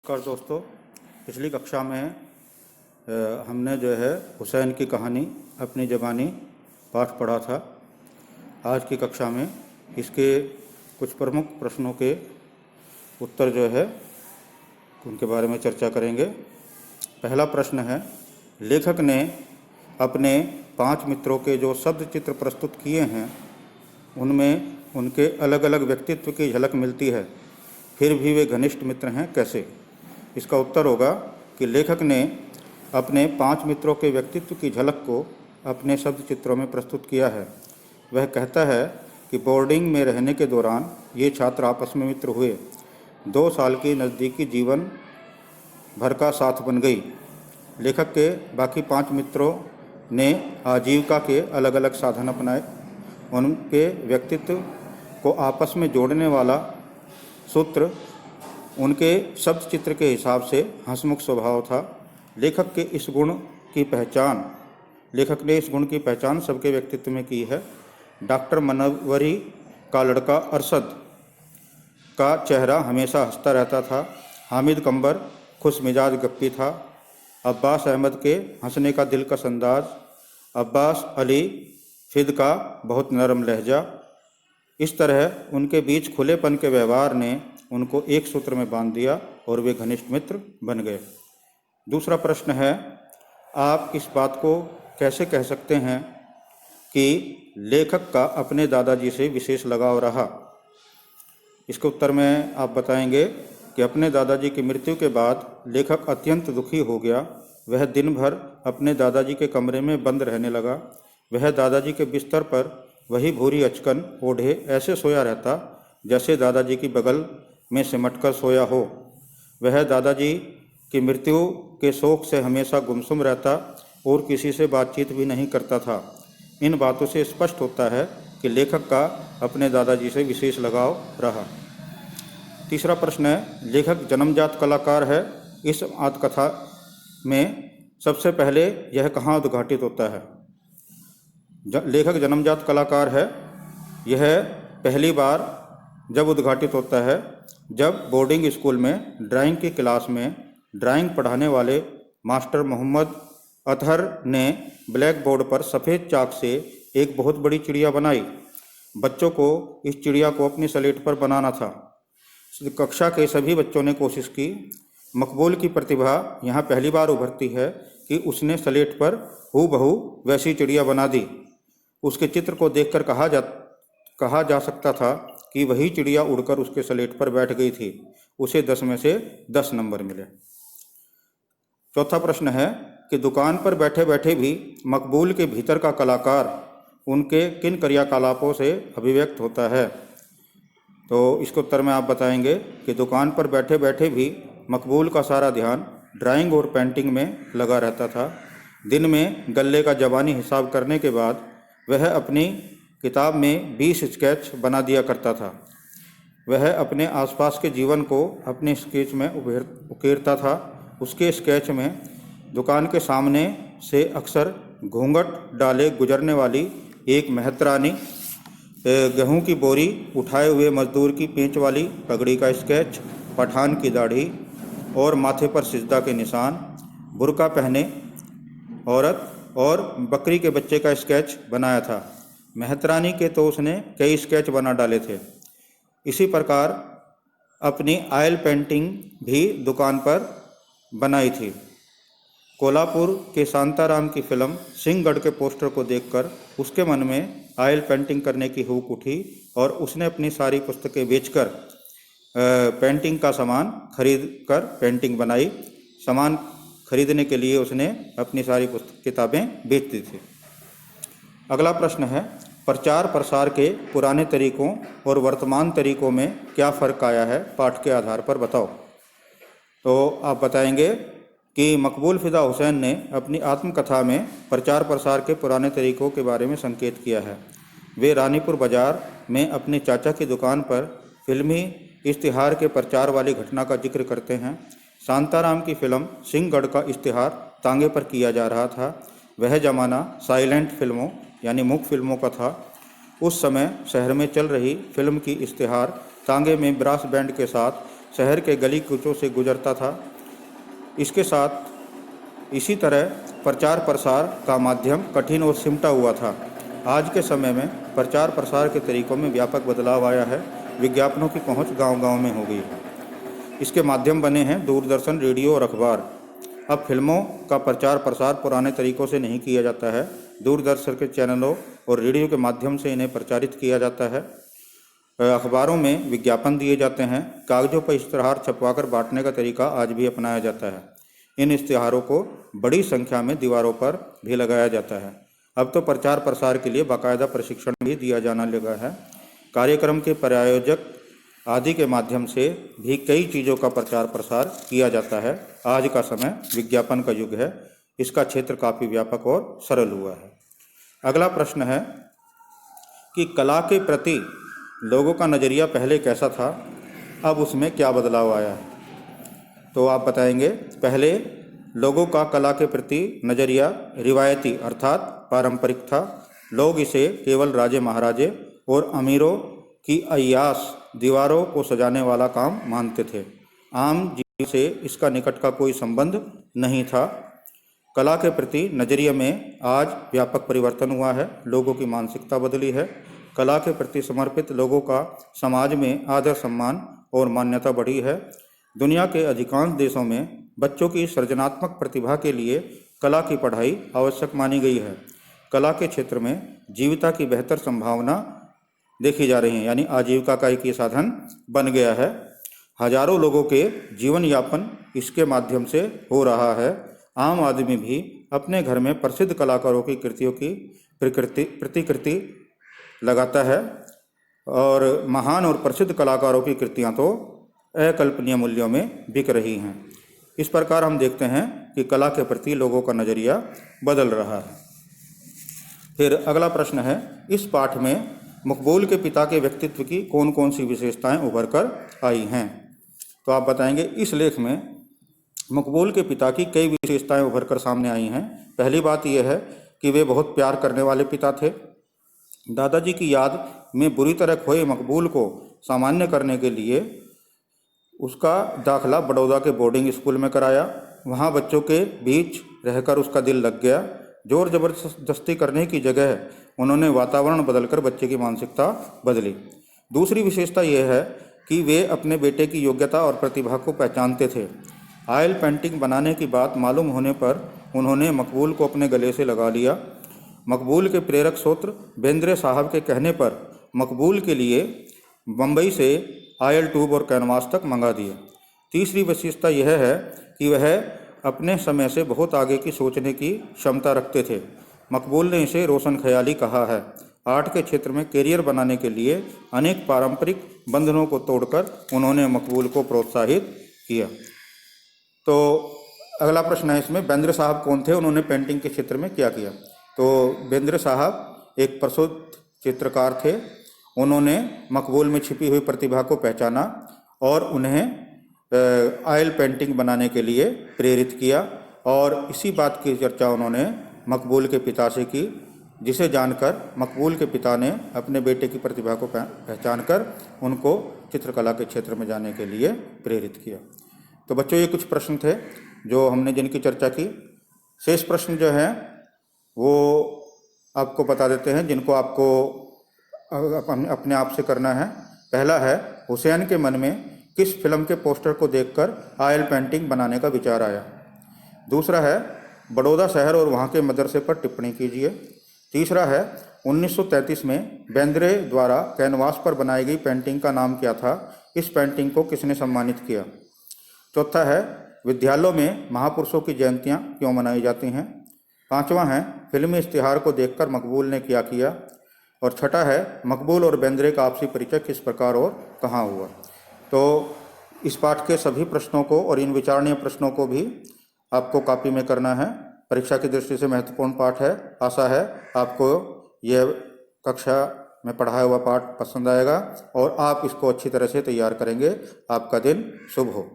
नमस्कार दोस्तों। पिछली कक्षा में हमने जो है हुसैन की कहानी अपनी ज़बानी पाठ पढ़ा था। आज की कक्षा में इसके कुछ प्रमुख प्रश्नों के उत्तर जो है उनके बारे में चर्चा करेंगे। पहला प्रश्न है, लेखक ने अपने 5 मित्रों के जो शब्द चित्र प्रस्तुत किए हैं उनमें उनके अलग अलग व्यक्तित्व की झलक मिलती है, फिर भी वे घनिष्ठ मित्र हैं, कैसे? इसका उत्तर होगा कि लेखक ने अपने 5 मित्रों के व्यक्तित्व की झलक को अपने शब्द चित्रों में प्रस्तुत किया है। वह कहता है कि बोर्डिंग में रहने के दौरान ये छात्र आपस में मित्र हुए, 2 साल की नज़दीकी जीवन भर का साथ बन गई। लेखक के बाकी 5 मित्रों ने आजीविका के अलग अलग साधन अपनाए। उनके व्यक्तित्व को आपस में जोड़ने वाला सूत्र उनके शब्द चित्र के हिसाब से हंसमुख स्वभाव था। लेखक ने इस गुण की पहचान सबके व्यक्तित्व में की है। डॉक्टर मनवरी का लड़का अरशद का चेहरा हमेशा हंसता रहता था। हामिद कंबर खुश मिजाज गप्पी था। अब्बास अहमद के हंसने का दिलकश अंदाज, अब्बास अली फिद का बहुत नरम लहजा, इस तरह उनके बीच खुलेपन के व्यवहार ने उनको एक सूत्र में बांध दिया और वे घनिष्ठ मित्र बन गए। दूसरा प्रश्न है, आप इस बात को कैसे कह सकते हैं कि लेखक का अपने दादाजी से विशेष लगाव रहा? इसके उत्तर में आप बताएंगे कि अपने दादाजी की मृत्यु के बाद लेखक अत्यंत दुखी हो गया। वह दिन भर अपने दादाजी के कमरे में बंद रहने लगा। वह दादाजी के बिस्तर पर वही भूरी अचकन ओढ़े ऐसे सोया रहता जैसे दादाजी की बगल में सिमटकर सोया हो। वह दादाजी की मृत्यु के शोक से हमेशा गुमसुम रहता और किसी से बातचीत भी नहीं करता था। इन बातों से स्पष्ट होता है कि लेखक का अपने दादाजी से विशेष लगाव रहा। तीसरा प्रश्न है, लेखक जन्मजात कलाकार है। इस आत्मकथा में सबसे पहले यह कहाँ उद्घाटित होता है? लेखक जन्मजात कलाकार है, यह पहली बार जब उद्घाटित होता है जब बोर्डिंग स्कूल में ड्राइंग की क्लास में ड्राइंग पढ़ाने वाले मास्टर मोहम्मद अतहर ने ब्लैक बोर्ड पर सफ़ेद चाक से एक बहुत बड़ी चिड़िया बनाई। बच्चों को इस चिड़िया को अपनी स्लेट पर बनाना था। कक्षा के सभी बच्चों ने कोशिश की। मकबूल की प्रतिभा यहाँ पहली बार उभरती है कि उसने स्लेट पर हूबहू वैसी चिड़िया बना दी। उसके चित्र को देखकर कहा जा सकता था कि वही चिड़िया उड़कर उसके स्लेट पर बैठ गई थी। उसे 10 में से 10 नंबर मिले। चौथा प्रश्न है कि दुकान पर बैठे बैठे भी मकबूल के भीतर का कलाकार उनके किन क्रियाकलापों से अभिव्यक्त होता है? तो इसके उत्तर में आप बताएंगे कि दुकान पर बैठे बैठे भी मकबूल का सारा ध्यान ड्राइंग और पेंटिंग में लगा रहता था। दिन में गल्ले का ज़बानी हिसाब करने के बाद वह अपनी किताब में 20 स्केच बना दिया करता था। वह अपने आसपास के जीवन को अपने स्केच में उकेरता था। उसके स्केच में दुकान के सामने से अक्सर घूंघट डाले गुजरने वाली एक मेहतरानी, गेहूं की बोरी उठाए हुए मजदूर की पेंच वाली पगड़ी का स्केच, पठान की दाढ़ी और माथे पर सिजदा के निशान, बुर्का पहने औरत और बकरी के बच्चे का स्केच बनाया था। मेहतरानी के तो उसने कई स्केच बना डाले थे। इसी प्रकार अपनी ऑयल पेंटिंग भी दुकान पर बनाई थी। कोल्हापुर के शांताराम की फिल्म सिंहगढ़ के पोस्टर को देखकर उसके मन में ऑयल पेंटिंग करने की हुक उठी और उसने अपनी सारी पुस्तकें बेचकर पेंटिंग का सामान खरीद कर पेंटिंग बनाई। सामान खरीदने के लिए उसने अपनी सारी किताबें बेच दी थी। अगला प्रश्न है, प्रचार प्रसार के पुराने तरीकों और वर्तमान तरीकों में क्या फ़र्क आया है? पाठ के आधार पर बताओ। तो आप बताएंगे कि मकबूल फ़िदा हुसैन ने अपनी आत्मकथा में प्रचार प्रसार के पुराने तरीकों के बारे में संकेत किया है। वे रानीपुर बाज़ार में अपने चाचा की दुकान पर फिल्मी इश्तिहार के प्रचार वाली घटना का जिक्र करते हैं। शांताराम की फिल्म सिंहगढ़ का इश्तिहार तांगे पर किया जा रहा था। वह ज़माना साइलेंट फिल्मों यानी मूक फिल्मों का था। उस समय शहर में चल रही फिल्म की इश्तिहार तांगे में ब्रास बैंड के साथ शहर के गली कूचों से गुजरता था। इसके साथ इसी तरह प्रचार प्रसार का माध्यम कठिन और सिमटा हुआ था। आज के समय में प्रचार प्रसार के तरीकों में व्यापक बदलाव आया है। विज्ञापनों की पहुंच गांव-गांव में हो गई है। इसके माध्यम बने हैं दूरदर्शन, रेडियो और अखबार। अब फिल्मों का प्रचार प्रसार पुराने तरीकों से नहीं किया जाता है। दूरदर्शन के चैनलों और रेडियो के माध्यम से इन्हें प्रचारित किया जाता है। अखबारों में विज्ञापन दिए जाते हैं। कागजों पर इश्तहार छपवाकर बांटने का तरीका आज भी अपनाया जाता है। इन इश्तहारों को बड़ी संख्या में दीवारों पर भी लगाया जाता है। अब तो प्रचार प्रसार के लिए बाकायदा प्रशिक्षण भी दिया जाने लगा है। कार्यक्रम के प्रायोजक आदि के माध्यम से भी कई चीज़ों का प्रचार प्रसार किया जाता है। आज का समय विज्ञापन का युग है। इसका क्षेत्र काफ़ी व्यापक और सरल हुआ है। अगला प्रश्न है कि कला के प्रति लोगों का नज़रिया पहले कैसा था, अब उसमें क्या बदलाव आया है। तो आप बताएंगे। पहले लोगों का कला के प्रति नज़रिया रिवायती अर्थात पारंपरिक था। लोग इसे केवल राजे महाराजे और अमीरों की अय्याश दीवारों को सजाने वाला काम मानते थे। आम जीवन से इसका निकट का कोई संबंध नहीं था। कला के प्रति नज़रिए में आज व्यापक परिवर्तन हुआ है। लोगों की मानसिकता बदली है। कला के प्रति समर्पित लोगों का समाज में आदर सम्मान और मान्यता बढ़ी है। दुनिया के अधिकांश देशों में बच्चों की सृजनात्मक प्रतिभा के लिए कला की पढ़ाई आवश्यक मानी गई है। कला के क्षेत्र में जीविका की बेहतर संभावना देखी जा रही है, यानी आजीविका का एक ये साधन बन गया है। हजारों लोगों के जीवन यापन इसके माध्यम से हो रहा है। आम आदमी भी अपने घर में प्रसिद्ध कलाकारों की कृतियों की प्रतिकृति लगाता है और महान और प्रसिद्ध कलाकारों की कृतियाँ तो अकल्पनीय मूल्यों में बिक रही हैं। इस प्रकार हम देखते हैं कि कला के प्रति लोगों का नज़रिया बदल रहा है। फिर अगला प्रश्न है, इस पाठ में मकबूल के पिता के व्यक्तित्व की कौन कौन सी विशेषताएं उभर कर आई हैं। तो आप बताएंगे। इस लेख में मकबूल के पिता की कई विशेषताएं उभर कर सामने आई हैं। पहली बात यह है कि वे बहुत प्यार करने वाले पिता थे। दादाजी की याद में बुरी तरह खोए मकबूल को सामान्य करने के लिए उसका दाखिला बड़ौदा के बोर्डिंग स्कूल में कराया। वहाँ बच्चों के बीच रहकर उसका दिल लग गया। जोर जबरदस्ती करने की जगह उन्होंने वातावरण बदलकर बच्चे की मानसिकता बदली। दूसरी विशेषता यह है कि वे अपने बेटे की योग्यता और प्रतिभा को पहचानते थे। ऑयल पेंटिंग बनाने की बात मालूम होने पर उन्होंने मकबूल को अपने गले से लगा लिया। मकबूल के प्रेरक सूत्र बेंद्रे साहब के कहने पर मकबूल के लिए बम्बई से ऑयल ट्यूब और कैनवास तक मंगा दिए। तीसरी विशेषता यह है कि वह अपने समय से बहुत आगे की सोचने की क्षमता रखते थे। मकबूल ने इसे रोशन ख्याली कहा है। आर्ट के क्षेत्र में करियर बनाने के लिए अनेक पारंपरिक बंधनों को तोड़कर उन्होंने मकबूल को प्रोत्साहित किया। तो अगला प्रश्न है इसमें, बेंद्रे साहब कौन थे, उन्होंने पेंटिंग के क्षेत्र में क्या किया। तो बेंद्रे साहब एक प्रसिद्ध चित्रकार थे। उन्होंने मकबूल में छिपी हुई प्रतिभा को पहचाना और उन्हें ऑयल पेंटिंग बनाने के लिए प्रेरित किया और इसी बात की चर्चा उन्होंने मकबूल के पिता से की, जिसे जानकर मकबूल के पिता ने अपने बेटे की प्रतिभा को पहचान कर उनको चित्रकला के क्षेत्र में जाने के लिए प्रेरित किया। तो बच्चों, ये कुछ प्रश्न थे जो हमने जिनकी चर्चा की। शेष प्रश्न जो हैं वो आपको बता देते हैं, जिनको आपको अपने आप से करना है। पहला है, हुसैन के मन में किस फिल्म के पोस्टर को देखकर ऑयल पेंटिंग बनाने का विचार आया। दूसरा है, बड़ौदा शहर और वहाँ के मदरसे पर टिप्पणी कीजिए। तीसरा है, 1933 में बेंद्रे द्वारा कैनवास पर बनाई गई पेंटिंग का नाम क्या था, इस पेंटिंग को किसने सम्मानित किया। चौथा है, विद्यालयों में महापुरुषों की जयंतियाँ क्यों मनाई जाती हैं। पांचवा है, फिल्मी इश्तिहार को देखकर मकबूल ने क्या किया। और छठा है, मकबूल और बेंद्रे का आपसी परिचय किस प्रकार और कहाँ हुआ। तो इस पाठ के सभी प्रश्नों को और इन विचारणीय प्रश्नों को भी आपको कॉपी में करना है। परीक्षा की दृष्टि से महत्वपूर्ण पाठ है। आशा है आपको यह कक्षा में पढ़ाया हुआ पाठ पसंद आएगा और आप इसको अच्छी तरह से तैयार करेंगे। आपका दिन शुभ हो।